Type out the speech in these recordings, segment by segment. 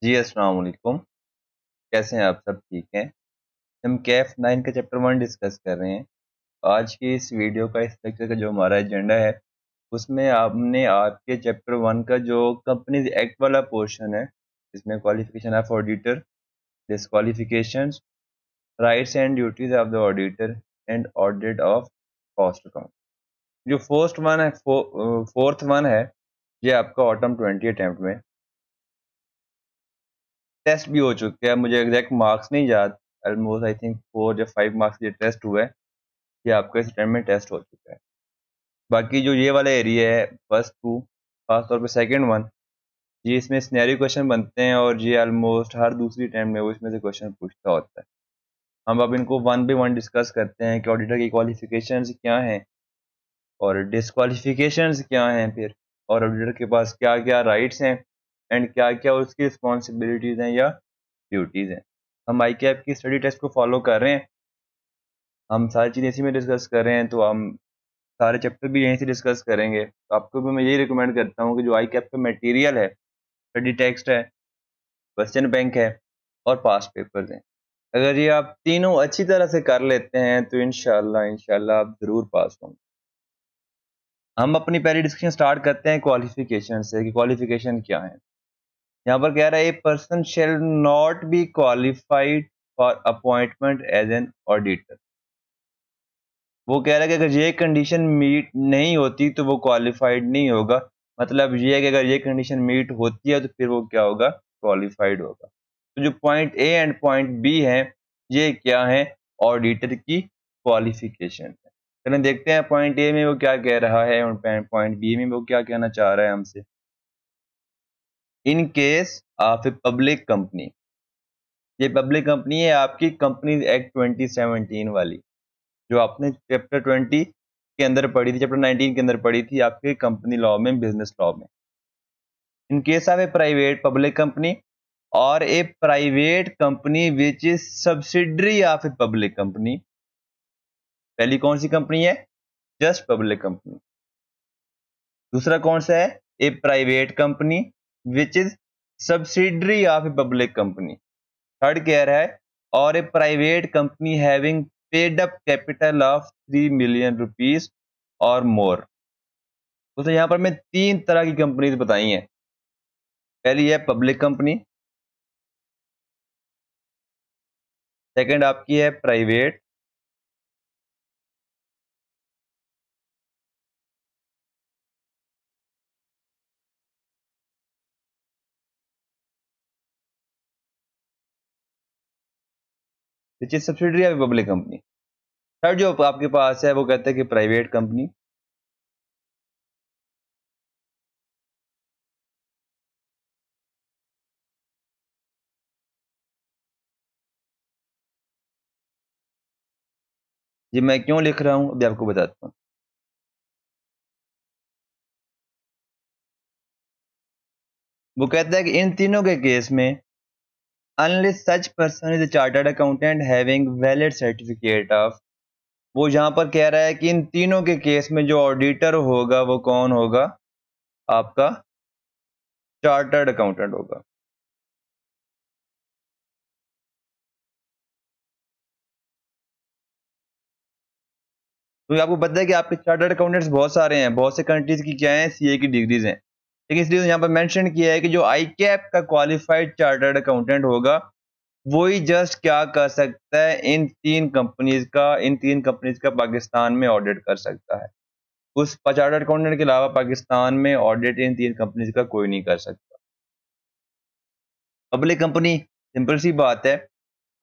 जी अस्सलाम वालेकुम। कैसे हैं आप? सब ठीक हैं? हम कैफ 9 का चैप्टर 1 डिस्कस कर रहे हैं। आज की इस वीडियो का, इस लेक्चर का जो हमारा एजेंडा है, उसमें आपने आपके चैप्टर 1 का जो कंपनीज एक्ट वाला पोर्शन है, जिसमें qualification of auditor, disqualifications, rights and duties of the auditor and audit of cost account. जो फोर्थ वन है, ये आपका ऑटम 20 अटेम्प्ट में टेस्ट भी हो चुके हैं। मुझे एग्जैक्ट मार्क्स नहीं याद, ऑलमोस्ट आई थिंक 4 या 5 मार्क्स ये टेस्ट हुए हैं। ये आपका इस टाइम में टेस्ट हो चुका है। बाकी जो ये वाला एरिया है, फर्स्ट टू, खासतौर पे सेकंड वन, ये इसमें सिनेरियो क्वेश्चन बनते हैं और ये ऑलमोस्ट हर दूसरी टाइम में वो इसमें से क्वेश्चन पूछता होता है। हम अब इनको वन बाई वन डिस्कस करते हैं कि ऑडिटर की क्वालिफिकेशंस क्या हैं और डिस्क्वालिफिकेशंस क्या हैं फिर, और ऑडिटर के पास क्या क्या राइट्स हैं एंड क्या क्या उसकी रिस्पॉन्सिबिलिटीज़ हैं या ड्यूटीज़ हैं। हम आई कैप की स्टडी टेस्ट को फॉलो कर रहे हैं। हम सारी चीज़ें इसी में डिस्कस कर रहे हैं, तो हम सारे चैप्टर भी यहीं से डिस्कस करेंगे। तो आपको भी मैं यही रिकमेंड करता हूँ कि जो आई कैप का मटेरियल है, स्टडी टेक्स्ट है, क्वेश्चन बैंक है और पास्ट पेपर्स हैं, अगर ये आप तीनों अच्छी तरह से कर लेते हैं तो इंशाल्लाह इंशाल्लाह आप ज़रूर पास होंगे। हम अपनी पहली डिस्कशन स्टार्ट करते हैं क्वालिफिकेशन से कि क्वालिफिकेशन क्या है। यहाँ पर कह रहा है a person shall not be qualified for appointment as an auditor. वो कह रहा है कि अगर ये कंडीशन मीट नहीं होती तो वो क्वालिफाइड नहीं होगा। मतलब ये है कि अगर ये कंडीशन मीट होती है तो फिर वो क्या होगा? क्वालिफाइड होगा। तो जो point A and point B है, ये क्या है? ऑडिटर की क्वालिफिकेशन है। चलिए देखते हैं पॉइंट ए में वो क्या कह रहा है और पॉइंट बी में वो क्या कहना चाह रहा है हमसे। इन case of a public company, ये पब्लिक कंपनी है आपकी कंपनीज एक्ट 2017 वाली, जो आपने चैप्टर 20 के अंदर पढ़ी थी, चैप्टर 19 के अंदर पढ़ी थी आपके कंपनी लॉ में, बिजनेस लॉ में। In case of a private public company और a private company which is subsidiary of a public company. पहली कौन सी कंपनी है? Just public company. दूसरा कौन सा है? A private company which is subsidiary of a public company. Third कह रहा है और a private company having paid up capital of 3 million rupees or more. तो यहाँ पर मैं तीन तरह की कंपनीज बताई हैं। पहली है पब्लिक कंपनी, सेकंड आपकी है private, which is subsidiary of public company. Third जो आपके पास है वो कहते हैं कि प्राइवेट कंपनी। ये मैं क्यों लिख रहा हूं अभी आपको बताता हूँ। वो कहता है कि इन तीनों के केस में unless such person is chartered accountant having valid certificate of, वो यहाँ पर कह रहा है कि इन तीनों के केस में जो ऑडिटर होगा वो कौन होगा? आपका चार्टर्ड अकाउंटेंट होगा। तो आपको पता है कि आपके चार्टर्ड अकाउंटेंट्स बहुत सारे हैं, बहुत से कंट्रीज की क्या है, सीए की डिग्रीज हैं। लेकिन इसलिए यहाँ पर मेंशन किया है कि जो आई कैप का क्वालिफाइड चार्टर्ड अकाउंटेंट होगा वही जस्ट क्या कर सकता है, इन तीन कंपनीज का पाकिस्तान में ऑडिट कर सकता है। उस चार्टर्ड अकाउंटेंट के अलावा पाकिस्तान में ऑडिट इन तीन कंपनीज का कोई नहीं कर सकता। पब्लिक कंपनी, सिंपल सी बात है।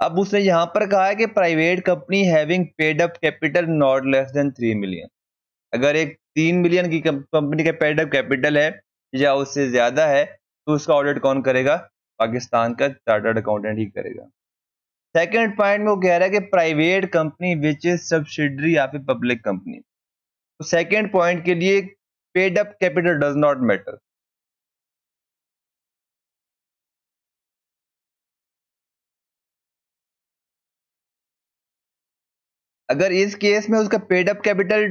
अब उसने यहाँ पर कहा है कि private company having paid up capital not less than 3 million. अगर एक 3 मिलियन की कंपनी का पेड अप कैपिटल है या उससे ज्यादा है तो उसका ऑडिट कौन करेगा? पाकिस्तान का चार्टर्ड अकाउंटेंट ही करेगा। सेकंड पॉइंट में वो कह रहा है कि private company which is subsidiary of a public company. तो सेकंड पॉइंट के लिए paid up capital does not matter. अगर इस केस में उसका पेड अप कैपिटल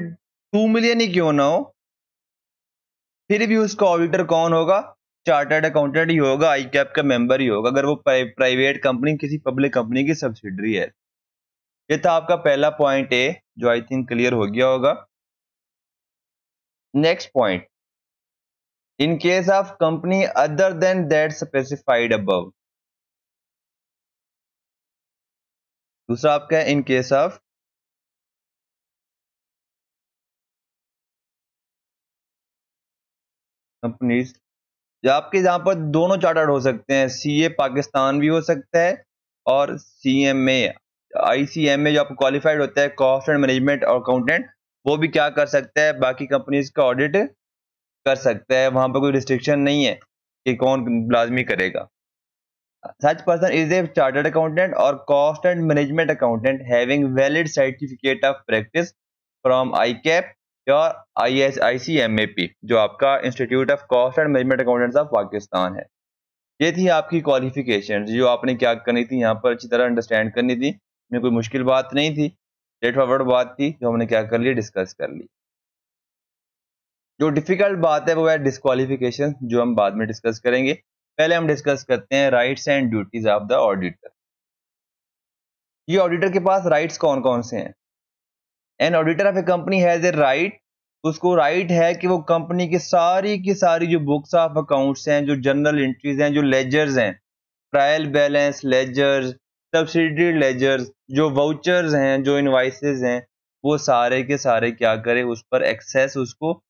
2 मिलियन ही क्यों ना हो, फिर भी उसका ऑडिटर कौन होगा? चार्टर्ड अकाउंटेंट ही होगा, आई कैप का मेंबर ही होगा, अगर वो प्राइवेट कंपनी किसी पब्लिक कंपनी की सब्सिडरी है। ये था आपका पहला पॉइंट ए, जो आई थिंक क्लियर हो गया होगा। Next point, in case of company other than that specified above. दूसरा आपका है इन केस ऑफ कंपनीज, आपके जहां पर दोनों चार्टर्ड हो सकते हैं, सीए पाकिस्तान भी हो सकता है और सीएमए आईसीएमए जो आपको क्वालिफाइड होता है कॉस्ट एंड मैनेजमेंट और अकाउंटेंट, वो भी क्या कर सकता है, बाकी कंपनीज का ऑडिट कर सकता है। वहां पर कोई रिस्ट्रिक्शन नहीं है कि कौन लाजमी करेगा। Such person is a chartered accountant or cost and management accountant having valid certificate of practice from ICAP या ICMAP, जो आपका institute of cost and management accountants of Pakistan है। ये थी आपकी क्वालिफिकेशन, जो आपने क्या करनी थी, यहाँ पर अच्छी तरह अंडरस्टैंड करनी थी। इसमें कोई मुश्किल बात नहीं थी, स्ट्रेट फॉरवर्ड बात थी, जो हमने क्या कर लिया, डिस्कस कर ली। जो डिफिकल्ट बात है वो है डिस्क्वालिफिकेशन, जो हम बाद में डिस्कस करेंगे। पहले हम डिस्कस करते हैं rights and duties of the auditor. ये ऑडिटर के पास राइट्स कौन कौन से हैं? An auditor of a company has a right, उसको राइट है कि वो कंपनी की सारी जो बुक्स ऑफ अकाउंट्स हैं, जो जर्नल एंट्रीज हैं, जो लेजर्स हैं, trial balance ledgers, subsidiary ledgers, जो वाउचर्स हैं, जो इनवाइसेस हैं, वो सारे के सारे क्या करे, उस पर एक्सेस उसको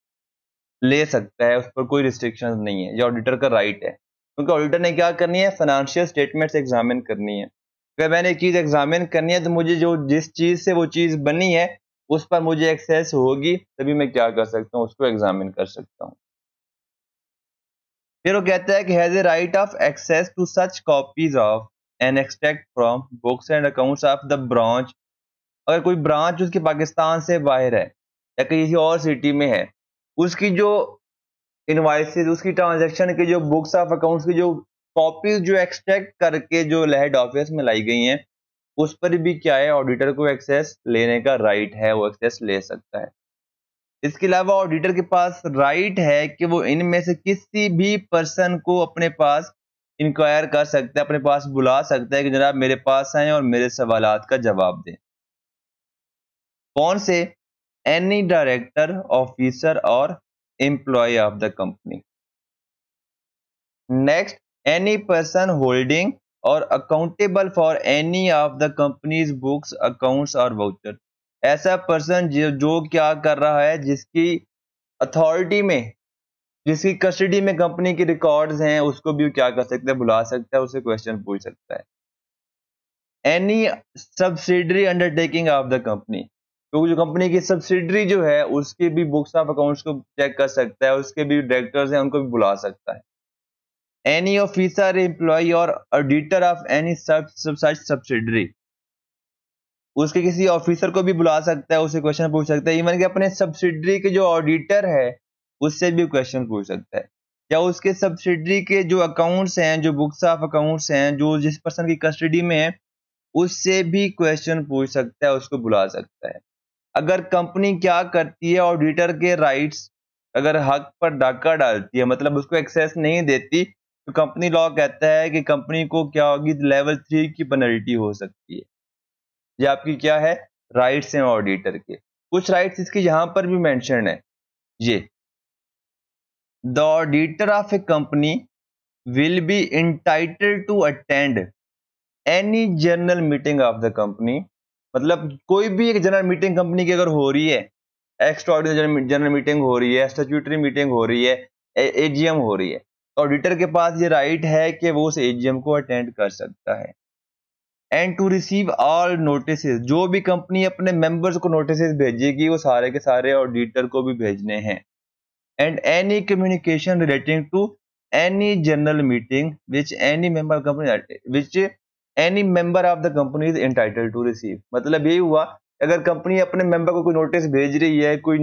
ले सकता है, उस पर कोई रिस्ट्रिक्शन नहीं है। ये ऑडिटर का राइट है, क्योंकि ऑडिटर ने क्या करनी है, फाइनेंशियल स्टेटमेंट्स एग्जामिन करनी है। अगर मैंने एक चीज़ एग्जामिन करनी है तो मुझे जो जिस चीज़ से वो चीज़ बनी है उस पर मुझे एक्सेस होगी, तभी मैं क्या कर सकता हूँ, उसको एग्जामिन कर सकता हूँ। फिर वो कहता है कि has a right of access to such copies of an extract from books and accounts of the branch. अगर कोई ब्रांच उसकी पाकिस्तान से बाहर है या किसी और सिटी में है, उसकी जो इनवाइसेस, उसकी ट्रांजैक्शन की जो बुक्स ऑफ अकाउंट्स की जो कॉपीज जो एक्सट्रैक्ट करके जो हेड ऑफिस में लाई गई हैं, उस पर भी क्या है, ऑडिटर को एक्सेस लेने का राइट है, वो एक्सेस ले सकता है। इसके अलावा ऑडिटर के पास राइट है कि वो इनमें से किसी भी पर्सन को अपने पास इंक्वायर कर सकता है, अपने पास बुला सकता है कि जनाब मेरे पास आए और मेरे सवालात का जवाब दें। कौन से? Any director, officer or employee of the company. Next, any person holding or accountable for any of the company's books, accounts or voucher. ऐसा पर्सन जो क्या कर रहा है, जिसकी अथॉरिटी में, जिसकी कस्टडी में कंपनी के रिकॉर्ड्स हैं, उसको भी क्या कर सकता है, बुला सकता है, उससे क्वेश्चन पूछ सकता है। Any subsidiary undertaking of the company, तो जो कंपनी की सब्सिडरी जो है उसके भी बुक्स ऑफ अकाउंट्स को चेक कर सकता है, उसके भी डायरेक्टर्स हैं उनको भी बुला सकता है। एनी ऑफिसर, एम्प्लॉय और auditor of any such subsidiary, उसके किसी ऑफिसर को भी बुला सकता है, उससे क्वेश्चन पूछ सकता है। इवन कि अपने सब्सिडरी के जो ऑडिटर है उससे भी क्वेश्चन पूछ सकता है, या उसके सब्सिडरी के जो अकाउंट्स हैं, जो बुक्स ऑफ अकाउंट्स हैं, जो जिस पर्सन की कस्टडी में है, उससे भी क्वेश्चन पूछ सकता है, उसको बुला सकता है। अगर कंपनी क्या करती है, ऑडिटर के राइट्स अगर हक पर डाका डालती है, मतलब उसको एक्सेस नहीं देती, तो कंपनी लॉ कहता है कि कंपनी को क्या होगी, लेवल 3 की पेनल्टी हो सकती है। ये आपकी क्या है, राइट्स हैं ऑडिटर के। कुछ राइट्स इसके यहां पर भी मेंशन है। ये the auditor of a company will be entitled to attend any general meeting of the company, मतलब कोई भी एक जनरल मीटिंग कंपनी की अगर हो रही है, एक्स्ट्राऑर्डिनरी जनरल मीटिंग हो रही है, स्टैट्यूटरी मीटिंग हो रही है, एजीएम हो रही है, तो ऑडिटर के पास ये राइट है कि वो उस एजीएम को अटेंड कर सकता है। And to receive all notice, जो भी कंपनी अपने मेंबर्स को नोटिस भेजेगी वो सारे के सारे ऑडिटर को भी भेजने हैं। And any communication relating to any general meeting which any member company which any member of the company is entitled to receive. मतलब यही हुआ, अगर कंपनी अपने मेंबर को कोई नोटिस भेज रही है, कोई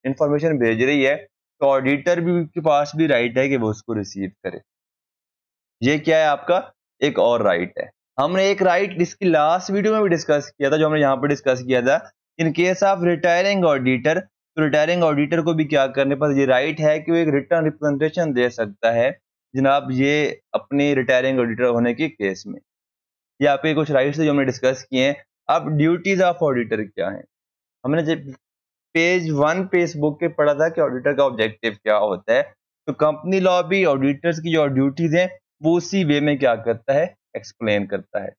इंफॉर्मेशन भेज रही है, तो ऑडिटर भी के पास भी राइट है कि वो उसको रिसीव करे। ये क्या है, आपका एक और राइट है। हमने एक राइट इसकी लास्ट वीडियो में भी डिस्कस किया था, जो हमने यहाँ पर डिस्कस किया था, इन केस ऑफ रिटायरिंग ऑडिटर, तो रिटायरिंग ऑडिटर को भी क्या करने पर ये राइट है कि वो एक रिटर्न रिप्रेजेंटेशन दे सकता है जनाब ये अपने रिटायरिंग ऑडिटर होने के केस में। ये आपके कुछ राइट्स जो हमने डिस्कस किए हैं। अब ड्यूटीज ऑफ ऑडिटर क्या है? हमने जब पेज 1 पे इस बुक के पढ़ा था कि ऑडिटर का ऑब्जेक्टिव क्या होता है, तो कंपनी लॉ भी ऑडिटर्स की जो ड्यूटीज हैं वो उसी वे में क्या करता है, एक्सप्लेन करता है।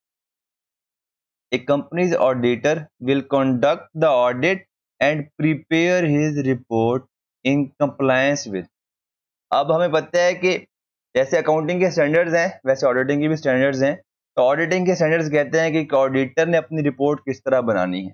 A company's auditor will conduct the audit and prepare his report in compliance with। अब हमें पता है कि जैसे अकाउंटिंग के स्टैंडर्ड्स हैं वैसे ऑडिटिंग के भी स्टैंडर्ड्स हैं। तो ऑडिटिंग के स्टैंडर्ड्स कहते हैं कि ऑडिटर ने अपनी रिपोर्ट किस तरह बनानी है।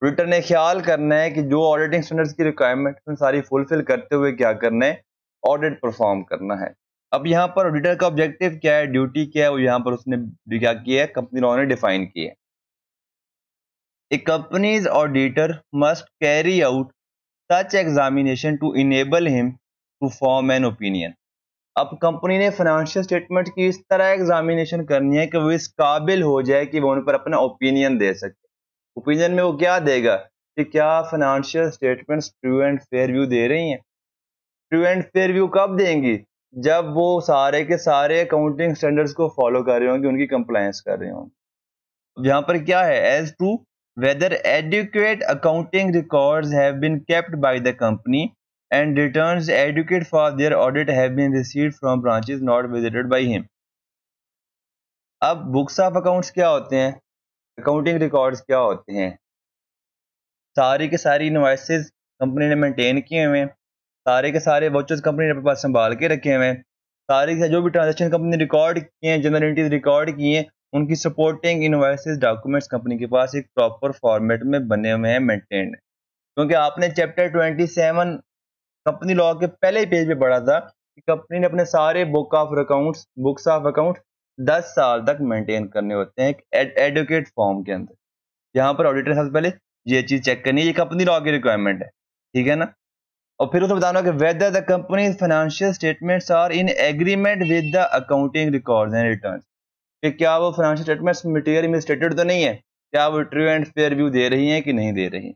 ऑडिटर ने ख्याल करना है कि जो ऑडिटिंग स्टैंडर्ड्स की रिक्वायरमेंट सारी फुलफिल करते हुए क्या करना है, ऑडिट परफॉर्म करना है। अब यहाँ पर ऑडिटर का ऑब्जेक्टिव क्या है, ड्यूटी क्या है, वो यहाँ पर उसने क्या किया है, कंपनी लॉ ने डिफाइन किया है। A company's auditor must carry out such examination to enable him to form an opinion। अब कंपनी ने फाइनेंशियल स्टेटमेंट की इस तरह एग्जामिनेशन करनी है कि वो इस काबिल हो जाए कि वो उन पर अपना ओपिनियन दे सके। ओपिनियन में वो क्या देगा कि क्या financial statements true and fair view दे रही हैं। ट्रू एंड फेयर व्यू कब देंगी? जब वो सारे के सारे अकाउंटिंग स्टैंडर्ड्स को फॉलो कर रहे होंगे, उनकी कंप्लायंस कर रहे होंगे। यहाँ पर क्या है, as to whether adequate accounting records have been kept by the company and returns adequate for their audit have been received from branches not visited by him। अब बुक्स ऑफ अकाउंट्स क्या होते हैं, अकाउंटिंग रिकॉर्ड्स क्या होते हैं? सारी के सारी इनवॉइसेस कंपनी ने मेंटेन किए हुए हैं, सारे के सारे वाउचर्स कंपनी ने अपने पास संभाल के रखे हुए हैं, सारी के जो भी ट्रांजेक्शन कंपनी ने रिकॉर्ड किए हैं, जनरल एंट्रीज रिकॉर्ड किए हैं, उनकी सपोर्टिंग इनवॉइसेस डॉक्यूमेंट्स कंपनी के पास एक प्रॉपर फॉर्मेट में बने हुए हैं, मेंटेन्ड है। क्योंकि आपने चैप्टर 27 कंपनी लॉ के पहले पेज पे पढ़ा था कि कंपनी ने अपने सारे बुक्स ऑफ अकाउंट 10 साल तक मेंटेन करने होते हैं एक एडुकेट फॉर्म के अंदर। यहाँ पर ऑडिटर सबसे पहले ये चीज चेक करनी है, ये कंपनी लॉ की रिक्वायरमेंट है, ठीक है ना। और फिर उसको बताना कि whether the company's financial statements are in agreement with the accounting records and returns, कि क्या वो फाइनेंशियल स्टेटमेंट्स मटेरियल में स्टेटेड तो नहीं है, क्या वो ट्रू एंड फेयर व्यू दे रही हैं कि नहीं दे रही।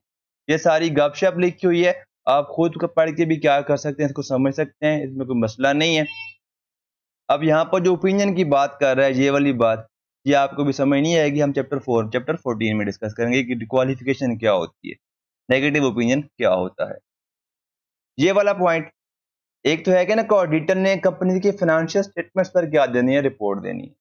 ये सारी गपशप लिखी हुई है, आप खुद को पढ़ के भी क्या कर सकते हैं, इसको समझ सकते हैं, इसमें कोई मसला नहीं है। अब यहाँ पर जो ओपिनियन की बात कर रहा है, ये वाली बात ये आपको भी समझ नहीं आएगी, हम चैप्टर 14 में डिस्कस करेंगे कि क्वालिफिकेशन क्या होती है, नेगेटिव ओपिनियन क्या होता है। ये वाला पॉइंट एक तो है कि ना ऑडिटर ने कंपनी के फाइनेंशियल स्टेटमेंट्स पर क्या देनी है, रिपोर्ट देनी है।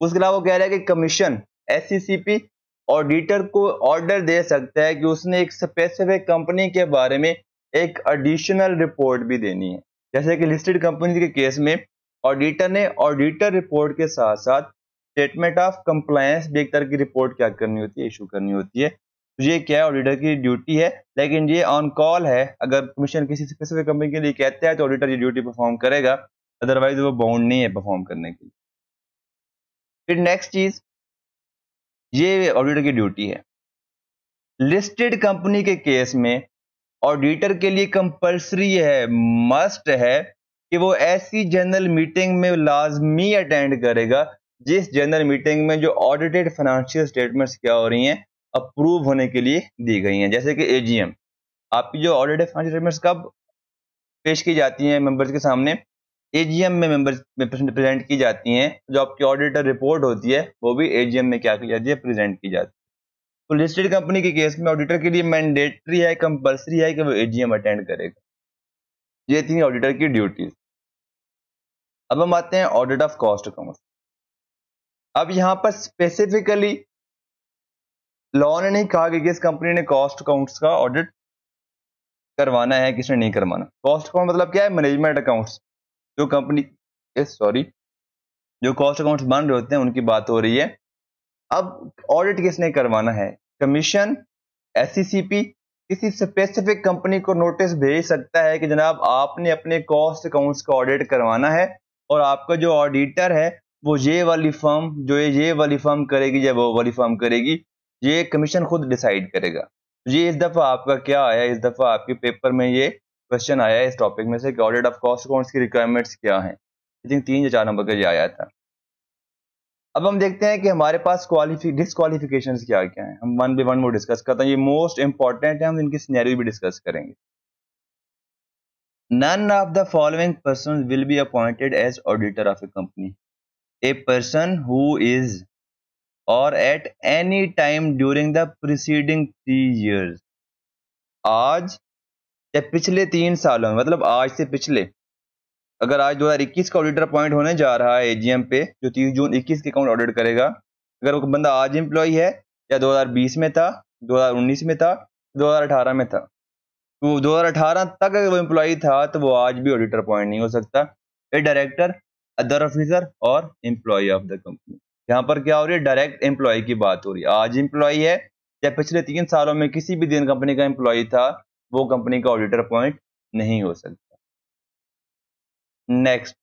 उसके अलावा वो कह रहा है कि कमीशन एससीसीपी ऑडिटर को ऑर्डर दे सकता है कि उसने एक स्पेसिफिक कंपनी के बारे में एक एडिशनल रिपोर्ट भी देनी है। जैसे कि लिस्टेड कंपनी के केस में ऑडिटर ने ऑडिटर रिपोर्ट के साथ साथ स्टेटमेंट ऑफ कंप्लायंस भी एक तरह की रिपोर्ट क्या करनी होती है, इशू करनी होती है। तो ये क्या है, ऑडिटर की ड्यूटी है, लेकिन ये ऑन कॉल है। अगर कमीशन किसी स्पेसिफिक कंपनी के लिए कहता है तो ऑडिटर ये ड्यूटी परफॉर्म करेगा, अदरवाइज वो बाउंड नहीं है परफॉर्म करने की। फिर नेक्स्ट चीज, ये ऑडिटर की ड्यूटी है। लिस्टेड कंपनी के केस में ऑडिटर के लिए कंपल्सरी है, मस्ट है कि वो ऐसी जनरल मीटिंग में लाजमी अटेंड करेगा जिस जनरल मीटिंग में जो ऑडिटेड फाइनेंशियल स्टेटमेंट्स क्या हो रही हैं, अप्रूव होने के लिए दी गई हैं। जैसे कि एजीएम, आपकी जो ऑडिटेड फाइनेंशियल स्टेटमेंट्स कब पेश की जाती हैं मेंबर्स के सामने, एजीएम में मेंबर्स में प्रेजेंट की जाती हैं। जो आपकी ऑडिटर रिपोर्ट होती है वो भी एजीएम में क्या की जाती है, प्रेजेंट की जाती है। तो लिस्टेड कंपनी के केस में ऑडिटर के लिए मैंडेटरी है, कंपल्सरी है कि वो एजीएम अटेंड करेगा। ये थी ऑडिटर की ड्यूटीज। अब हम आते हैं ऑडिट ऑफ कॉस्ट अकाउंट। अब यहां पर स्पेसिफिकली लॉ ने नहीं कहा कि किस कंपनी ने कॉस्ट अकाउंट्स का ऑडिट करवाना है, किसने नहीं करवाना। कॉस्ट अकाउंट मतलब क्या है, मैनेजमेंट अकाउंट्स। जो कंपनी जो कॉस्ट अकाउंट्स बन रहे होते हैं उनकी बात हो रही है। अब ऑडिट किसने करवाना है, कमीशन एससीसीपी किसी स्पेसिफिक कंपनी को नोटिस भेज सकता है कि जनाब आपने अपने कॉस्ट अकाउंट्स का ऑडिट करवाना है, और आपका जो ऑडिटर है वो ये वाली फर्म करेगी या वो वाली फर्म करेगी, ये कमीशन खुद डिसाइड करेगा। ये इस दफा आपका क्या आया, इस दफा आपके पेपर में ये क्वेश्चन आया है इस टॉपिक में से कि ऑडिट ऑफ कॉस्ट अकाउंट्स की रिक्वायरमेंट्स क्या हैं। आई थिंक 3 या 4 नंबर का ये आया था। अब हम देखते हैं कि हमारे पास डिस्क्वालिफिकेशंस क्या क्या हैं। हम वन बाय वन वो डिस्कस करते हैं, ये मोस्ट इंपॉर्टेंट है, हम इनकी सिनेरियो भी डिस्कस करेंगे। None of the following persons will be appointed as auditor of a company. A person who is or at any time during the preceding 3 years. आज या पिछले 3 सालों में, मतलब आज से पिछले, अगर आज 2021 का ऑडिटर अपॉइंट होने जा रहा है एजीएम पे, जो 30 जून 21 के अकाउंट ऑडिट करेगा, अगर वो बंदा आज एम्प्लॉय है या 2020 में था, 2019 में था, 2018 में था, तो 2018 तक अगर वो एम्प्लॉय था तो वो आज भी ऑडिटर अपॉइंट नहीं हो सकता। ए director, other officer or employee of the company. यहाँ पर क्या हो रही है, डायरेक्ट एम्प्लॉय की बात हो रही है। आज एम्प्लॉय है या पिछले 3 सालों में किसी भी दिन कंपनी का एम्प्लॉय था, वो कंपनी का ऑडिटर अपॉइंट नहीं हो सकता। Next,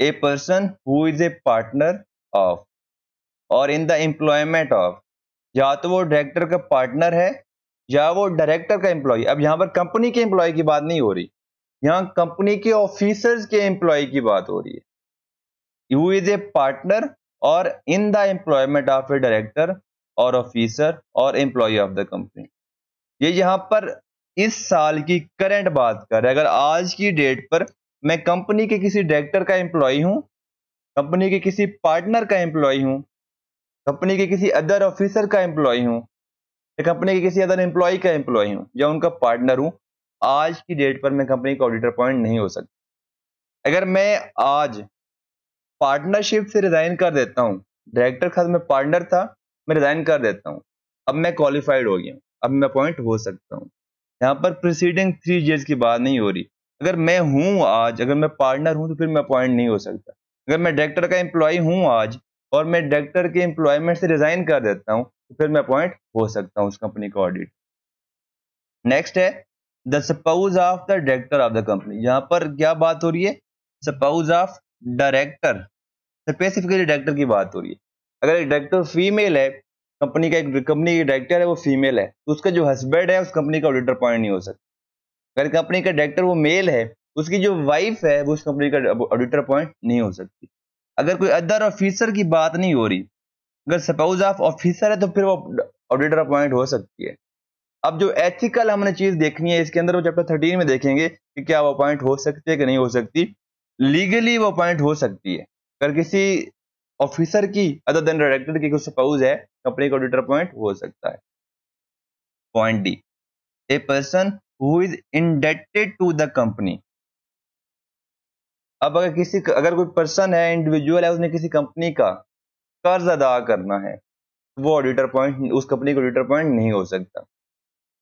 A person who is a partner of और इन द एम्प्लॉयमेंट ऑफ, या तो वो डायरेक्टर का पार्टनर है या वो डायरेक्टर का एम्प्लॉय। अब यहां पर कंपनी के एम्प्लॉय की बात नहीं हो रही, यहां कंपनी के ऑफिसर्स के एम्प्लॉय की बात हो रही है। हु इज ए पार्टनर और in the employment of A director और officer or employee of the company. ये यहां पर इस साल की करंट बात कर रहे हैं। अगर आज की डेट पर मैं कंपनी के किसी डायरेक्टर का एम्प्लॉय हूं, कंपनी के किसी पार्टनर का एम्प्लॉय हूं, कंपनी के किसी अदर ऑफिसर का एम्प्लॉय हूं, या कंपनी के किसी अदर एम्प्लॉय का एम्प्लॉय हूं या उनका पार्टनर हूं, आज की डेट पर मैं कंपनी का ऑडिटर अपॉइंट नहीं हो सकता। अगर मैं आज पार्टनरशिप से रिजाइन कर देता हूं, डायरेक्टर का मैं पार्टनर था, मैं रिजाइन कर देता हूं, अब मैं क्वालिफाइड हो गया हूं, अब मैं अपॉइंट हो सकता हूं। यहाँ पर प्रीसीडिंग 3 years की बात नहीं हो रही। अगर मैं हूं आज, अगर मैं पार्टनर हूं तो फिर मैं अपॉइंट नहीं हो सकता। अगर मैं डायरेक्टर का एम्प्लॉय हूं आज और मैं डायरेक्टर के एम्प्लॉयमेंट से रिजाइन कर देता हूं, तो फिर मैं अपॉइंट हो सकता हूं उस कंपनी का ऑडिट। नेक्स्ट है the spouse of the director of the company. यहां पर क्या बात हो रही है, spouse of director, specifically director की बात हो रही है। अगर एक डायरेक्टर फीमेल है, कंपनी का एक कंपनी की डायरेक्टर है वो फीमेल है, तो उसका जो हस्बैंड है उस कंपनी का ऑडिटर अपॉइंट नहीं हो सकता। अगर कंपनी का डायरेक्टर वो मेल है, उसकी जो वाइफ है वो उस कंपनी का ऑडिटर अपॉइंट नहीं हो सकती। अगर कोई अदर ऑफिसर की बात नहीं हो रही, अगर सपोज ऑफ ऑफिसर है तो फिर वो ऑडिटर अपॉइंट हो सकती है। अब जो एथिकल हमने चीज देखनी है इसके अंदर, वो चैप्टर 13 में देखेंगे कि क्या वो अपॉइंट हो सकती है कि नहीं हो सकती। लीगली वो अपॉइंट हो सकती है अगर किसी ऑफिसर की अदर देन डायरेक्टर की कोई सपोज है, कंपनी का ऑडिटर अपॉइंट हो सकता है। Point D, a person who is indebted to the company. अब अगर कोई पर्सन है, इंडिविजुअल है, उसने किसी कंपनी का कर्ज अदा करना है, वो ऑडिटर पॉइंट, उस कंपनी का ऑडिटर पॉइंट नहीं हो सकता।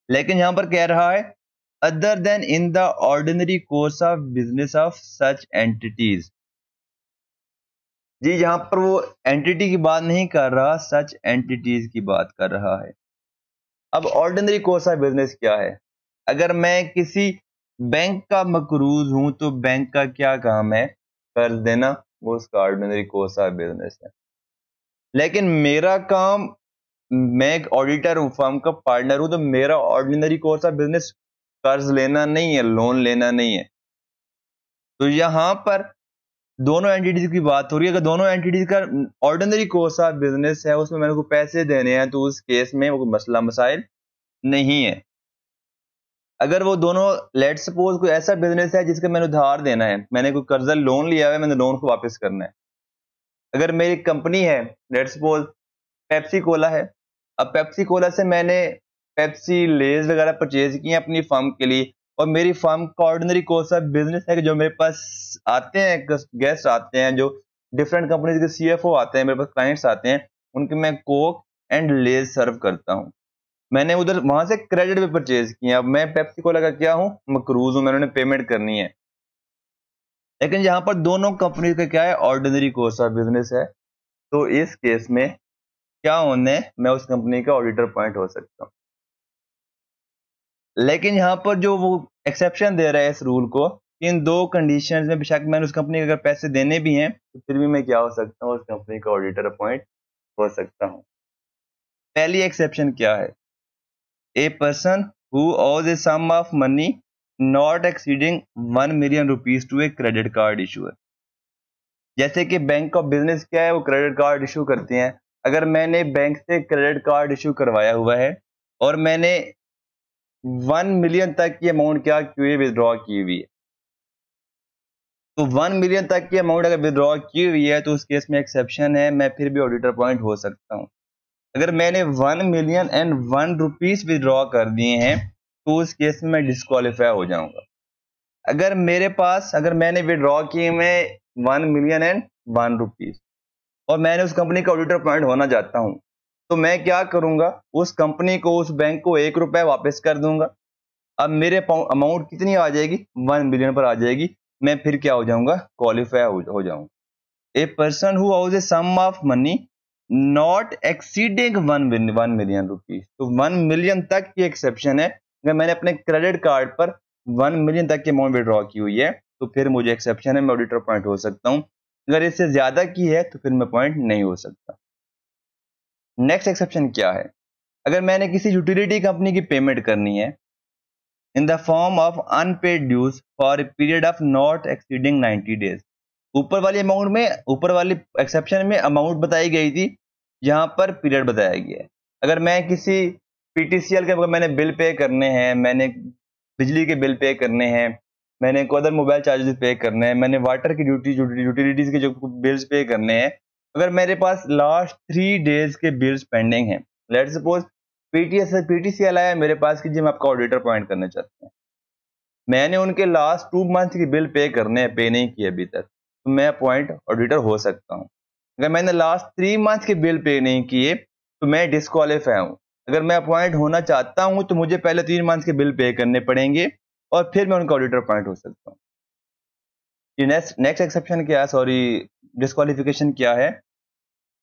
लेकिन यहां पर कह रहा है other than in the ordinary course of business of such entities. जी यहां पर वो एंटिटी की बात नहीं कर रहा, सच एंटिटीज की बात कर रहा है। अब ऑर्डिनरी कोर्स ऑफ बिजनेस क्या है? अगर मैं किसी बैंक का मकरूज हूं तो बैंक का क्या काम है? कर्ज देना, वो उसका ऑर्डिनरी कोर्स ऑफ बिजनेस है। लेकिन मेरा काम, मैं एक ऑडिटर हूं, फर्म का पार्टनर हूं, तो मेरा ऑर्डिनरी कोर्स ऑफ बिजनेस कर्ज लेना नहीं है, लोन लेना नहीं है। तो यहां पर दोनों एंटिटीज की बात हो रही है। अगर दोनों एंटिटीज का ऑर्डिनरी कोर्स ऑफ बिजनेस है, उसमें मैंने को पैसे देने हैं, तो उस केस में वो मसला मसाइल नहीं है। अगर वो दोनों, लेट सपोज कोई ऐसा बिजनेस है जिसका मैंने उधार देना है, मैंने कोई कर्जा लोन लिया है, मैंने लोन को वापस करना है। अगर मेरी कंपनी है, लेट सपोज पेप्सी कोला है, अब पेप्सी कोला से मैंने पेप्सी लेज वगैरह परचेज किए अपनी फर्म के लिए, और मेरी फर्म का ऑर्डिनरी कोर्स ऑफ बिजनेस है कि जो मेरे पास आते हैं, गेस्ट आते हैं, जो डिफरेंट कंपनीज के सीएफओ आते हैं, मेरे पास क्लाइंट्स आते हैं, उनके मैं कोक एंड लेज सर्व करता हूं। मैंने उधर वहां से क्रेडिट पे परचेज किया। अब मैं पेप्सी कोला का क्या हूं, मकरूज हूं, मैंने उन्हें पेमेंट करनी है। लेकिन यहां पर दोनों कंपनी का क्या है, ऑर्डिनरी कोर्स ऑफ बिजनेस है, तो इस केस में क्या होने, मैं उस कंपनी का ऑडिटर पॉइंट हो सकता हूं। लेकिन यहां पर जो वो एक्सेप्शन दे रहा है इस रूल को, इन दो कंडीशंस में बेशक मैंने उस कंपनी को अगर पैसे देने भी हैं, तो फिर भी मैं क्या हो सकता हूं, उस कंपनी का ऑडिटर अपॉइंट हो सकता हूं। पहली एक्सेप्शन क्या है, a person who owes a sum of money not exceeding 1 million rupees to a credit card issuer. जैसे कि बैंक ऑफ बिजनेस क्या है, वो क्रेडिट कार्ड इशू करते हैं। अगर मैंने बैंक से क्रेडिट कार्ड इशू करवाया हुआ है और मैंने 1 million तक की अमाउंट क्या की हुई, विदड्रॉ की हुई है, तो 1 मिलियन तक की अमाउंट अगर विड्रॉ की हुई है तो उस केस में एक्सेप्शन है, मैं फिर भी ऑडिटर पॉइंट हो सकता हूँ। अगर मैंने 1 मिलियन एंड 1 रुपीस विड्रॉ कर दिए हैं तो उस केस में मैं डिस्क्वालीफाई हो जाऊंगा। अगर मैंने विड्रॉ किए में 1 मिलियन एंड 1 रुपीस और मैंने उस कंपनी का ऑडिटर पॉइंट होना चाहता हूं, तो मैं क्या करूंगा, उस कंपनी को, उस बैंक को 1 रुपए वापस कर दूंगा। अब मेरे अमाउंट कितनी आ जाएगी, 1 मिलियन पर आ जाएगी। मैं फिर क्या हो जाऊंगा, क्वालिफाई हो जाऊंगा। A person who owes a sum of money not exceeding 1 million rupees, तो 1 मिलियन तक की एक्सेप्शन है। अगर मैंने अपने क्रेडिट कार्ड पर 1 मिलियन तक की अमाउंट विड्रॉ की हुई है तो फिर मुझे एक्सेप्शन है, मैं ऑडिटर पॉइंट हो सकता हूं। अगर इससे ज्यादा की है तो फिर मैं पॉइंट नहीं हो सकता। नेक्स्ट एक्सेप्शन क्या है, अगर मैंने किसी यूटिलिटी कंपनी की पेमेंट करनी है in the form of unpaid dues for a period of not exceeding 90 days. ऊपर वाली एक्सेप्शन में अमाउंट बताई गई थी, यहाँ पर पीरियड बताया गया है। अगर मैं किसी पीटीसीएल के, मैंने बिल पे करने हैं, मैंने बिजली के बिल पे करने हैं, मैंने कोई अदर मोबाइल चार्जेस पे करने हैं, मैंने वाटर की यूटिलिटीज के जो बिल्स पे करने हैं, अगर मेरे पास लास्ट 3 डेज के बिल्स पेंडिंग हैं, लेट सपोज पीटीसीएल आया मेरे पास कि जी हम आपका ऑडिटर पॉइंट करना चाहते हैं, मैंने उनके लास्ट 2 मंथ के बिल पे करने हैं, पे नहीं किए अभी तक, तो मैं पॉइंट ऑडिटर हो सकता हूँ। अगर मैंने लास्ट 3 मंथ के बिल पे नहीं किए तो मैं डिस्क्वालीफाई हूँ। अगर मैं अपॉइंट होना चाहता हूँ तो मुझे पहले 3 मंथ के बिल पे करने पड़ेंगे और फिर मैं उनका ऑडिटर अपॉइंट हो सकता हूँ। ये नेक्स्ट एक्सेप्शन क्या है, सॉरी, डिस्क्वालिफिकेशन क्या है,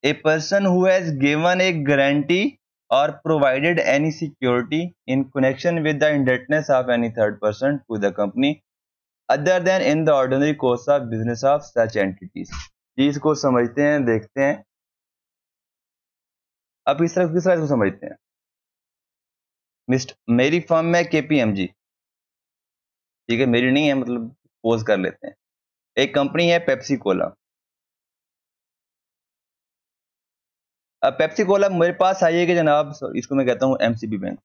a person who has given A guarantee or provided any security in connection with the indebtedness of any third person to the company other than in the ordinary course of business of such entities। जी इसको समझते हैं, देखते हैं। अब किस तरह इसको समझते हैं। मेरी फर्म है केपीएमजी, ठीक है, मेरी नहीं है, मतलब पोज कर लेते हैं। एक कंपनी है पेप्सी कोला। अब पेप्सी कोला मेरे पास आई है कि जनाब, इसको मैं कहता हूँ एमसीबी बैंक,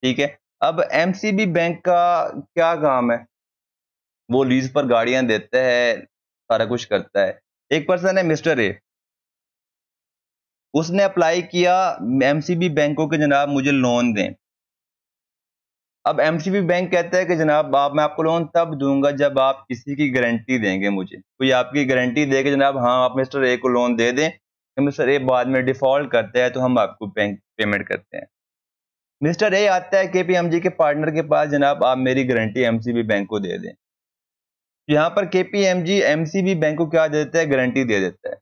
ठीक है। अब एमसीबी बैंक का क्या काम है, वो लीज पर गाड़ियां देता है, सारा कुछ करता है। एक पर्सन है मिस्टर ए, उसने अप्लाई किया एमसीबी बैंक को कि जनाब मुझे लोन दें। अब एमसीबी बैंक कहता है कि जनाब मैं आपको लोन तब दूंगा जब आप किसी की गारंटी देंगे, मुझे कोई आपकी गारंटी दे के जनाब हाँ आप मिस्टर ए को लोन दे दें, तो मिस्टर ए बाद में डिफॉल्ट करता है तो हम आपको बैंक पेमेंट करते हैं। मिस्टर ए आता है केपीएमजी के पार्टनर के पास, जनाब आप मेरी गारंटी एमसीबी बैंक को दे दें। यहाँ पर केपीएमजी एमसीबी बैंक को क्या देता है, गारंटी दे देता है।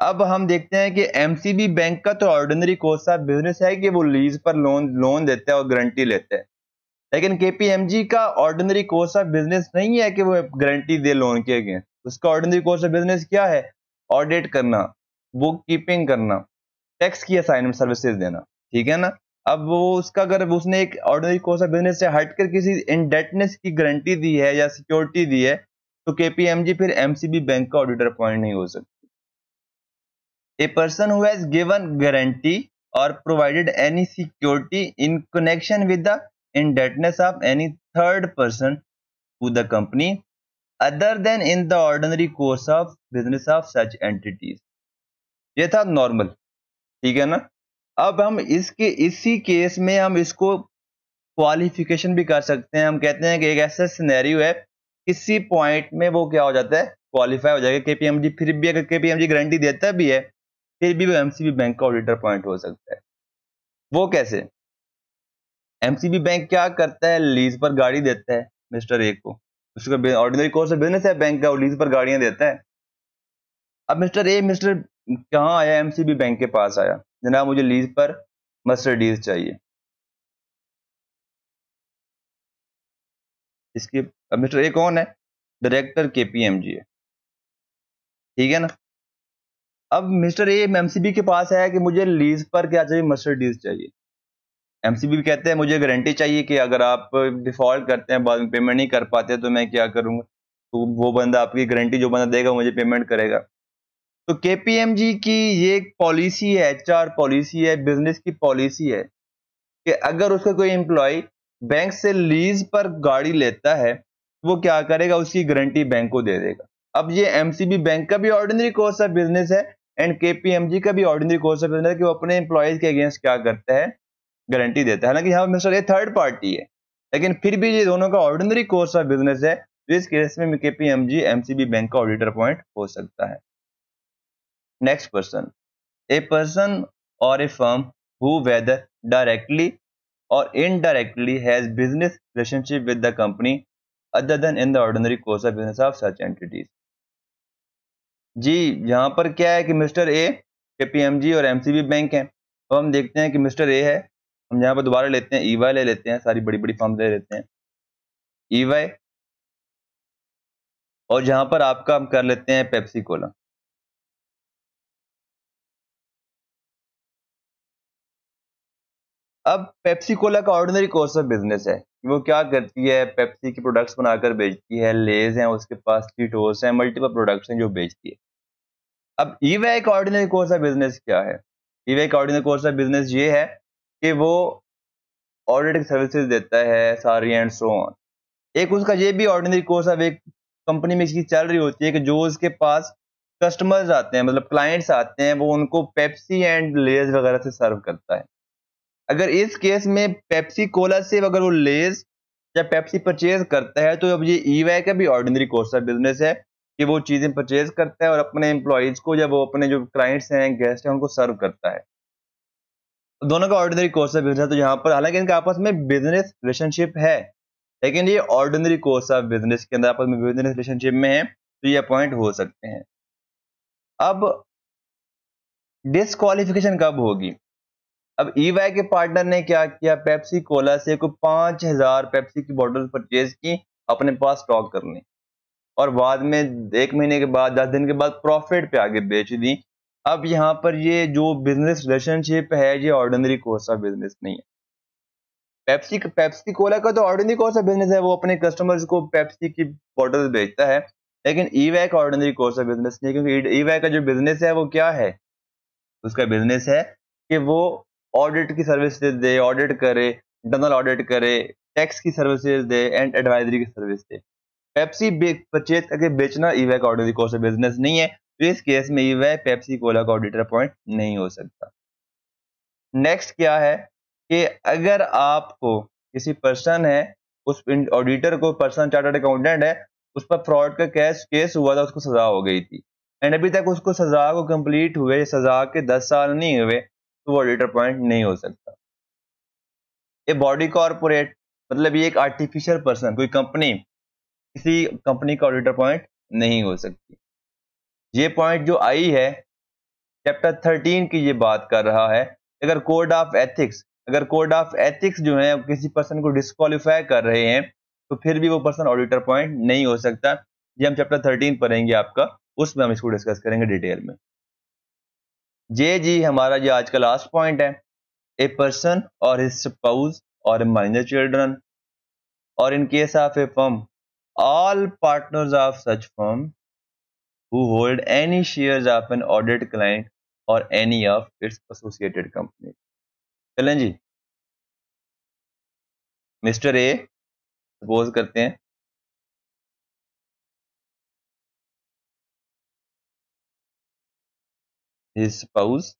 अब हम देखते हैं कि एमसीबी बैंक का तो ऑर्डिनरी कोर्स ऑफ बिजनेस है कि वो लीज पर लोन देता है और गारंटी लेता है, लेकिन केपीएमजी का ऑर्डिनरी कोर्स ऑफ बिजनेस नहीं है कि वो गारंटी दे लोन के अगेंस्ट। उसका ऑर्डिनरी कोर्स ऑफ बिजनेस क्या है, ऑडिट करना, बुक कीपिंग करना, टैक्स की असाइनमेंट सर्विसेज देना, ठीक है ना। अब वो उसका अगर उसने एक ऑर्डिनरी कोर्स ऑफ बिजनेस से हटकर किसी इंडेटनेस की गारंटी दी है या सिक्योरिटी दी है तो केपीएमजी फिर एमसीबी बैंक का ऑडिटर अपॉइंट नहीं हो सकता। A person who has given guarantee or provided any security in connection with the indebtedness of any third person to the company other than in the ordinary course of business of such entities। ये था normal, ठीक है ना। अब हम इसी case में हम इसको क्वालिफिकेशन भी कर सकते हैं। हम कहते हैं कि एक ऐसा सिनेरियो है, किसी पॉइंट में वो क्या हो जाता है, क्वालिफाई हो जाएगा केपीएमजी। फिर भी अगर केपीएमजी गारंटी देता भी है फिर भी वो एमसीबी बैंक का ऑडिटर पॉइंट हो सकता है। वो कैसे, एमसीबी बैंक क्या करता है, लीज पर गाड़ी देता है मिस्टर ए को, उसका ऑर्डिनरी कोर्स ऑफ बिजनेस है बैंक का, वो लीज पर गाड़ियां देता है। अब मिस्टर कहाँ आया, एमसीबी बैंक के पास आया, जनाब मुझे लीज पर मर्सिडीज चाहिए। इसके अब मिस्टर ए कौन है, डायरेक्टर केपीएमजी है, ठीक है ना। अब मिस्टर ए एमसीबी के पास आया कि मुझे लीज पर क्या चाहिए, मर्सिडीज चाहिए। एमसीबी भी कहते हैं मुझे गारंटी चाहिए कि अगर आप डिफॉल्ट करते हैं, बाद में पेमेंट नहीं कर पाते तो मैं क्या करूंगा, तो वो बंदा आपकी गारंटी जो बंदा देगा मुझे पेमेंट करेगा। तो केपीएमजी की ये एक पॉलिसी है, एचआर पॉलिसी है, बिजनेस की पॉलिसी है कि अगर उसका कोई एम्प्लॉय बैंक से लीज पर गाड़ी लेता है, वो क्या करेगा, उसकी गारंटी बैंक को दे देगा। अब ये एमसीबी बैंक का भी ऑर्डिनरी कोर्स ऑफ बिजनेस है एंड केपीएमजी का भी ऑर्डिनरी कोर्स ऑफ बिजनेस है कि वो अपने एम्प्लॉयज के अगेंस्ट क्या करता है, गारंटी देता है। हालांकि यहाँ मिस्टर ए थर्ड पार्टी है, लेकिन फिर भी ये दोनों का ऑर्डिनरी कोर्स ऑफ बिजनेस है, तो इस केस में केपीएमजी एमसीबी बैंक का ऑडिटर अपॉइंट हो सकता है। Next person, a person or a firm who whether directly or indirectly has business relationship with the company other than in the ordinary course of business of such entities। जी, यहाँ पर क्या है कि mister A KPMG और MCB bank है, तो हम देखते हैं कि मिस्टर ए है, हम यहाँ पर दोबारा लेते हैं ईवाई ले लेते हैं, सारी बड़ी बड़ी फर्म ले लेते हैं ईवाई, और जहाँ पर आपका हम कर लेते हैं पेप्सी कोला। अब पेप्सी कोला का ऑर्डिनरी कोर्स ऑफ बिजनेस है, वो क्या करती है, पेप्सी की प्रोडक्ट्स बनाकर बेचती है, लेज हैं उसके पास, चीटोस हैं, मल्टीपल प्रोडक्ट्स हैं जो बेचती है। अब ईवाई का ऑर्डिनरी कोर्स ऑफ बिजनेस क्या है? ईवाई का ऑर्डिनरी कोर्स ऑफ बिजनेस ये है कि वो ऑडिटिंग सर्विसेज देता है सारी एंड सो ऑन। एक उसका ये भी ऑर्डिनरी कोर्स ऑफ एक कंपनी में इसकी चल रही होती है कि जो उसके पास कस्टमर्स आते हैं, मतलब क्लाइंट्स आते हैं, वो उनको पेप्सी एंड लेज वगैरह से सर्व करता है। अगर इस केस में पेप्सी कोला से अगर वो लेज या पेप्सी परचेज करता है, तो अब ये ईवाई का भी ऑर्डिनरी कोर्स ऑफ बिजनेस है कि वो चीजें परचेज करता है और अपने एम्प्लॉयज को, जब वो अपने जो क्लाइंट्स हैं, गेस्ट हैं, उनको सर्व करता है। तो दोनों का ऑर्डिनरी कोर्स ऑफ बिजनेस है, तो यहाँ पर हालांकि इनका आपस में बिजनेस रिलेशनशिप है, लेकिन ये ऑर्डिनरी कोर्स ऑफ बिजनेस के अंदर आपस में बिजनेस रिलेशनशिप में है, तो ये अपॉइंट हो सकते हैं। अब डिस्क्वालिफिकेशन कब होगी? अब ईवाई के पार्टनर ने क्या किया, पेप्सी कोला से को 5000 पेप्सी की बोतल परचेज की, अपने पास स्टॉक कर ली, और बाद में 1 महीने के बाद, 10 दिन के बाद प्रॉफिट पे आगे बेच दी। अब यहाँ पर ये जो बिजनेस रिलेशनशिप है, ये ऑर्डिनरी कोर्स ऑफ बिजनेस नहीं है। पेप्सी कोला का तो ऑर्डिनरी कोर्स ऑफ बिजनेस है, वो अपने कस्टमर्स को पेप्सी की बोतल बेचता है, लेकिन ईवाई का ऑर्डिनरी कोर्स ऑफ बिजनेस नहीं, क्योंकि ईवाई का जो बिजनेस है वो क्या है, उसका बिजनेस है कि वो ऑडिट की सर्विसेज दे, ऑडिट करे, इंटरनल ऑडिट करे, टैक्स की सर्विसेज दे एंड एडवाइजरी की सर्विस दे। पेप्सी परचेज करके बेचना ईवाई का ऑर्डिनरी कोर्स ऑफ बिजनेस नहीं है, तो इस केस में ईवाई पेप्सी कोला का ऑडिटर अपॉइंट नहीं हो सकता। नेक्स्ट क्या है कि अगर आपको किसी पर्सन है, उस ऑडिटर को, पर्सन चार्टर्ड अकाउंटेंट है, उस पर फ्रॉड का केस हुआ था, उसको सजा हो गई थी एंड अभी तक उसको सजा को कंप्लीट हुए, सजा के 10 साल नहीं हुए, तो वो ऑडिटर पॉइंट नहीं हो सकता। ये बॉडी कॉर्पोरेट, मतलब ये एक आर्टिफिशियल पर्सन, कोई कंपनी, किसी कंपनी का ऑडिटर पॉइंट नहीं हो सकती। ये पॉइंट जो आई है चैप्टर 13 की ये बात कर रहा है, अगर कोड ऑफ एथिक्स, अगर कोड ऑफ एथिक्स जो है किसी पर्सन को डिस्क्वालीफाई कर रहे हैं, तो फिर भी वो पर्सन ऑडिटर पॉइंट नहीं हो सकता। ये हम चैप्टर 13 पढ़ेंगे आपका, उसमें हम इसको डिस्कस करेंगे डिटेल में। ये जी हमारा ये आज का लास्ट पॉइंट है, ए पर्सन और हिज स्पाउस और माइनर चिल्ड्रन, और इन case of A firm all partners of such firm who hold any shares of an audit client or any of its associated companies। चलें जी, mister A suppose करते हैं his spouse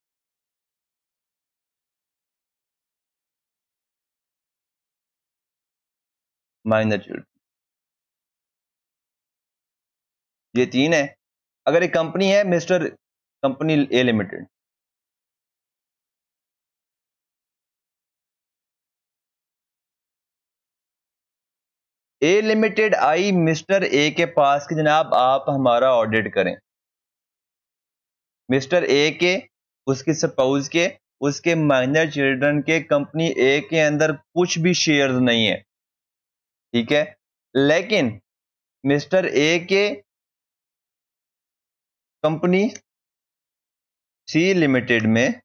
minor children, ये तीन है। अगर एक company है mister company A limited, A limited I mister A के पास कि जनाब आप हमारा ऑडिट करें, मिस्टर ए के, उसके स्पाउस के, उसके माइनर चिल्ड्रन के, कंपनी ए के अंदर कुछ भी शेयर्स नहीं है, ठीक है, लेकिन मिस्टर ए के कंपनी सी लिमिटेड में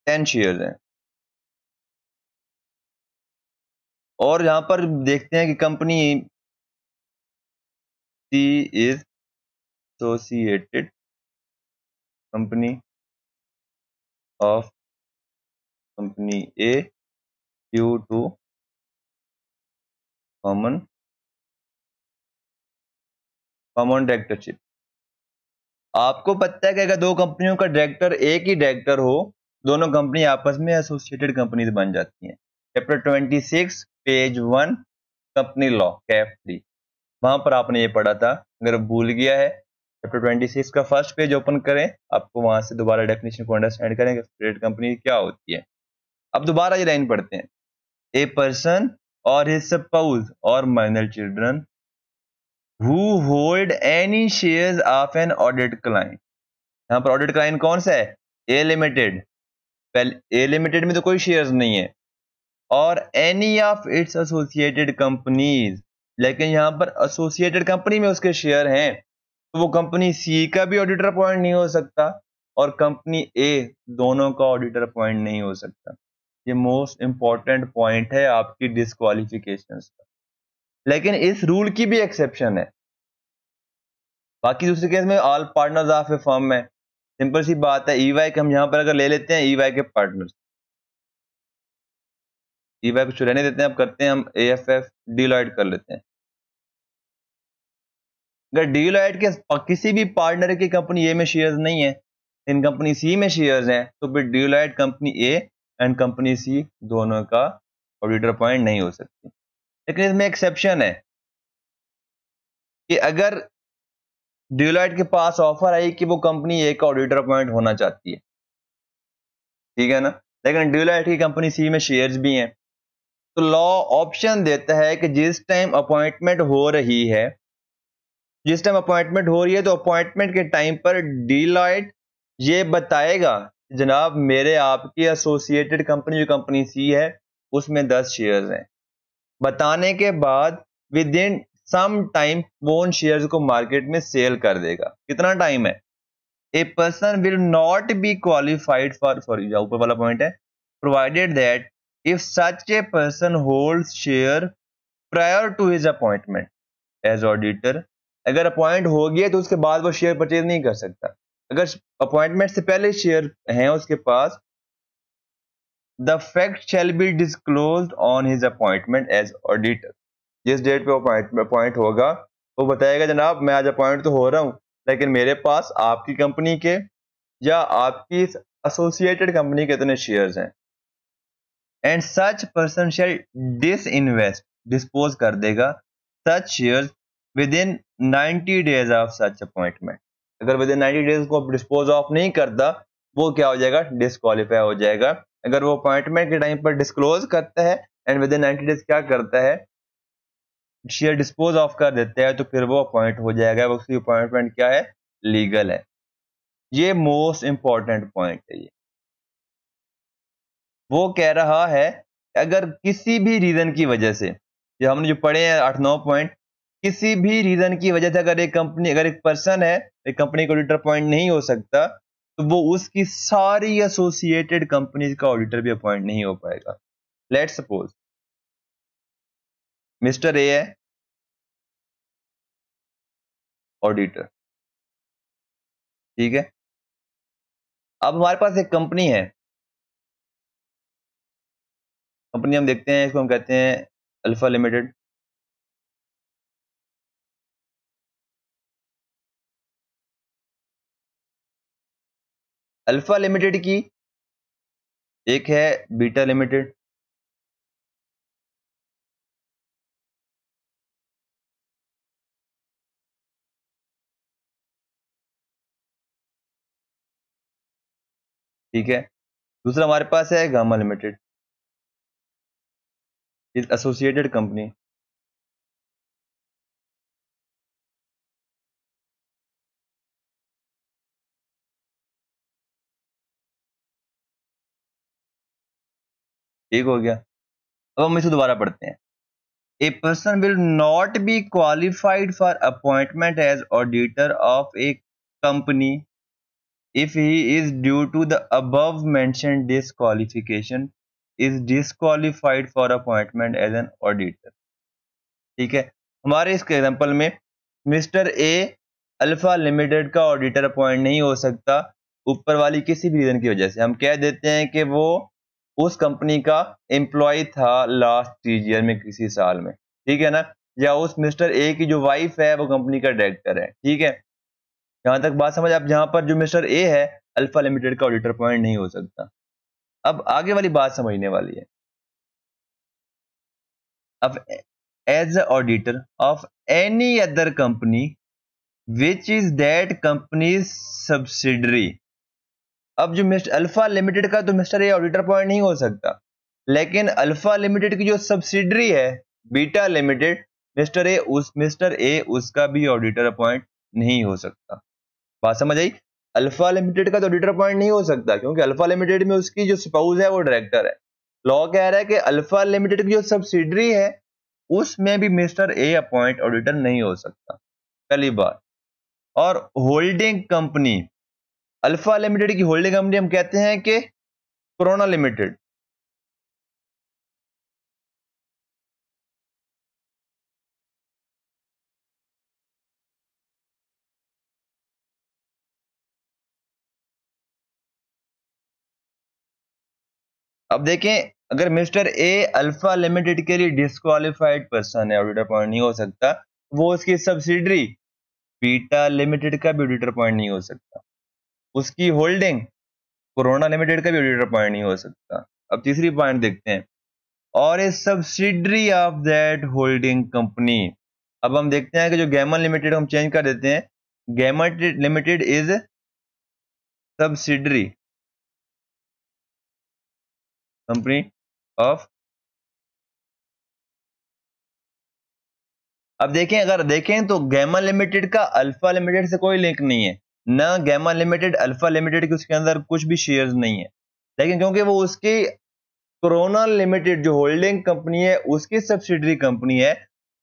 10 शेयर्स हैं, और यहां पर देखते हैं कि company C is associated company of company A due to common directorship. आपको पता है कि अगर दो कंपनियों का डायरेक्टर एक ही डायरेक्टर हो, दोनों कंपनी आपस में एसोसिएटेड कंपनीज बन जाती हैं। Chapter 26 page 1 company law cap 3, वहां पर आपने ये पढ़ा था। अगर भूल गया है, चैप्टर 26 का फर्स्ट पेज ओपन करें, आपको वहां से दोबारा डेफिनेशन को अंडरस्टैंड करें कि एसोसिएटेड कंपनी क्या होती है। अब दोबारा ये लाइन पढ़ते हैं। ए पर्सन और हिज स्पाउस और minor children who hold any shares of an audit client. यहाँ पर ऑडिट क्लाइंट कौन सा है? ए लिमिटेड। पहले ए लिमिटेड में तो कोई शेयर्स नहीं है। और any of its associated companies, लेकिन यहाँ पर एसोसिएटेड कंपनी में उसके शेयर हैं, तो वो कंपनी सी का भी ऑडिटर अपॉइंट नहीं हो सकता और कंपनी ए दोनों का ऑडिटर अपॉइंट नहीं हो सकता। ये मोस्ट इंपॉर्टेंट पॉइंट है आपकी डिस्क्वालिफिकेशन का। लेकिन इस रूल की भी एक्सेप्शन है। बाकी दूसरे केस में all partners of A firm है, सिंपल सी बात है। ईवाई के हम यहां पर अगर ले लेते हैं, ईवाई के पार्टनर्स, ईवाई को रहने देते हैं, अब करते हैं हम एएफएफ डिलॉयट कर लेते हैं। अगर डिलॉयट के किसी भी पार्टनर की कंपनी ए में शेयर्स नहीं है, इन कंपनी सी में शेयर्स हैं, तो फिर Deloitte company A and company C दोनों का ऑडिटर अपॉइंट नहीं हो सकती। लेकिन इसमें एक्सेप्शन है कि अगर डिलॉयट के पास ऑफर आई कि वो कंपनी ए का ऑडिटर अपॉइंट होना चाहती है, ठीक है ना, लेकिन डिलॉयट की कंपनी सी में शेयर्स भी हैं, तो लॉ ऑप्शन देता है कि जिस टाइम अपॉइंटमेंट हो रही है, तो अपॉइंटमेंट के टाइम पर डिलॉयट ये बताएगा जनाब मेरे आपकी एसोसिएटेड कंपनी जो कंपनी सी है उसमें 10 शेयर्स हैं। बताने के बाद विद इन सम टाइम वो उन शेयर्स को मार्केट में सेल कर देगा। कितना टाइम है? A person will not be qualified for, sorry ऊपर वाला पॉइंट है, provided that if such a person holds share prior to his appointment as auditor. अगर अपॉइंट हो गया तो उसके बाद वो शेयर परचेज नहीं कर सकता। अगर अपॉइंटमेंट से पहले शेयर हैं उसके पास, the fact shall be disclosed on his appointment as auditor. जिस डेट पे अपॉइंट होगा वो बताएगा जनाब मैं आज अपॉइंट तो हो रहा हूं, लेकिन मेरे पास आपकी कंपनी के या आपकी एसोसिएटेड कंपनी के इतने शेयर्स हैं। And such person shall disinvest, dispose कर देगा such shares within 90 days of such appointment. अगर विद इन 90 डेज को डिस्पोज ऑफ नहीं करता, वो क्या हो जाएगा? डिस्क्वालीफाई हो जाएगा। अगर वो अपॉइंटमेंट के टाइम पर डिस्क्लोज करता है एंड विद इन 90 डेज क्या करता है, शेयर डिस्पोज ऑफ कर देता है, तो फिर वो अपॉइंट हो जाएगा। उसकी अपॉइंटमेंट क्या है? लीगल है। ये मोस्ट इंपॉर्टेंट पॉइंट है। ये वो कह रहा है अगर किसी भी रीजन की वजह से, ये हमने जो पढ़े हैं 8-9 पॉइंट, किसी भी रीजन की वजह से अगर एक पर्सन है, एक कंपनी का ऑडिटर अपॉइंट नहीं हो सकता, तो वो उसकी सारी एसोसिएटेड कंपनीज का ऑडिटर भी अपॉइंट नहीं हो पाएगा। लेट्स सपोज मिस्टर ए है ऑडिटर, ठीक है। अब हमारे पास एक कंपनी है, कंपनी हम देखते हैं, इसको हम कहते हैं अल्फा लिमिटेड। अल्फा लिमिटेड की एक है बीटा लिमिटेड, ठीक है। दूसरा हमारे पास है गामा लिमिटेड, एसोसिएटेड कंपनी, ठीक हो गया। अब हम इसे दोबारा पढ़ते हैं। A person will not be qualified for appointment as auditor of a company if he is due to the above mentioned disqualification is disqualified for appointment as an auditor, ठीक है। हमारे इस एग्जांपल में मिस्टर ए अल्फा लिमिटेड का auditor appoint नहीं हो सकता ऊपर वाली किसी भी रीजन की वजह से हम कह देते हैं कि वो उस कंपनी का एम्प्लॉय था लास्ट 3 ईयर में किसी साल में, ठीक है ना, या उस मिस्टर ए की जो वाइफ है वो कंपनी का डायरेक्टर है, ठीक है। यहां तक बात समझ। आप जहां पर जो मिस्टर ए है अल्फा लिमिटेड का ऑडिटर पॉइंट नहीं हो सकता। अब आगे वाली बात समझने वाली है। अब as a auditor of any other company which is that company subsidiary. अब जो मिस्टर अल्फा लिमिटेड का तो मिस्टर ए ऑडिटर पॉइंट नहीं हो सकता, लेकिन अल्फा लिमिटेड की जो सब्सिडरी है बीटा लिमिटेड, मिस्टर ए उसका भी ऑडिटर पॉइंट नहीं हो सकता। बात समझ आई। अल्फा लिमिटेड का तो ऑडिटर पॉइंट नहीं हो सकता क्योंकि अल्फा लिमिटेड में उसकी जो स्पाउस है वो डायरेक्टर है। लॉ कह रहा है कि अल्फा लिमिटेड की जो सब्सिडरी है उसमें भी मिस्टर ए अपॉइंट ऑडिटर नहीं हो सकता, पहली बात। और होल्डिंग कंपनी, अल्फा लिमिटेड की होल्डिंग कंपनी हम कहते हैं कि कोरोना लिमिटेड। अब देखें, अगर मिस्टर ए अल्फा लिमिटेड के लिए डिस्क्वालिफाइड पर्सन है, ऑडिटर पॉइंट नहीं हो सकता, वो उसकी सब्सिडरी बीटा लिमिटेड का भी ऑडिटर पॉइंट नहीं हो सकता, उसकी होल्डिंग कोरोना लिमिटेड का भी ऑडिटर पॉइंट नहीं हो सकता। अब तीसरी पॉइंट देखते हैं, और a subsidiary of that holding company. अब हम देखते हैं कि जो गैमन लिमिटेड हम चेंज कर देते हैं, Gammon limited is subsidiary company of. अब देखें, अगर देखें तो गैमा लिमिटेड का अल्फा लिमिटेड से कोई लिंक नहीं है, ना गैमा लिमिटेड अल्फा लिमिटेड के उसके अंदर कुछ भी शेयर्स नहीं है, लेकिन क्योंकि वो उसकी कोरोना लिमिटेड जो होल्डिंग कंपनी है उसकी सब्सिडरी कंपनी है,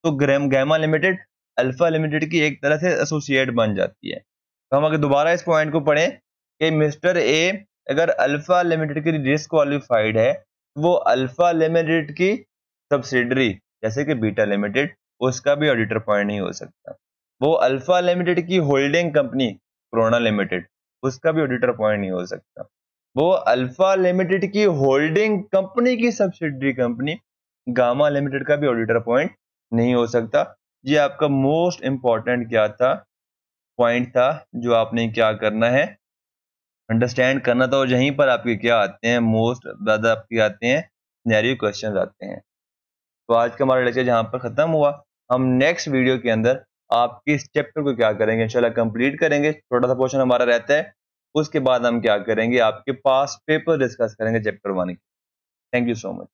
तो गैमा लिमिटेड अल्फा लिमिटेड की एक तरह से एसोसिएट बन जाती है। तो हम अगर दोबारा इस पॉइंट को पढ़ें कि मिस्टर ए अगर अल्फा लिमिटेड के लिए डिस्क्वालिफाइड है, वो अल्फा लिमिटेड की सब्सिडरी जैसे कि बीटा लिमिटेड उसका भी ऑडिटर पॉइंट नहीं हो सकता। वो अल्फा लिमिटेड की होल्डिंग कंपनी कोरोना लिमिटेड उसका भी ऑडिटर पॉइंट नहीं हो सकता। वो अल्फा लिमिटेड की होल्डिंग कंपनी की सब्सिडरी कंपनी गामा लिमिटेड का भी ऑडिटर पॉइंट नहीं हो सकता। ये आपका मोस्ट इंपॉर्टेंट क्या था, पॉइंट था, जो आपने क्या करना है अंडरस्टैंड करना था। और यहीं पर आपके क्या आते हैं, मोस्ट ज्यादा आपके आते हैं सिनेरियो क्वेश्चन आते हैं। तो आज का हमारा लेक्चर यहाँ पर खत्म हुआ। हम नेक्स्ट वीडियो के अंदर आपके इस चैप्टर को क्या करेंगे, इंशाल्लाह कंप्लीट करेंगे। छोटा सा पोर्शन हमारा रहता है, उसके बाद हम क्या करेंगे, आपके पास पेपर डिस्कस करेंगे चैप्टर 1 की। Thank you so much.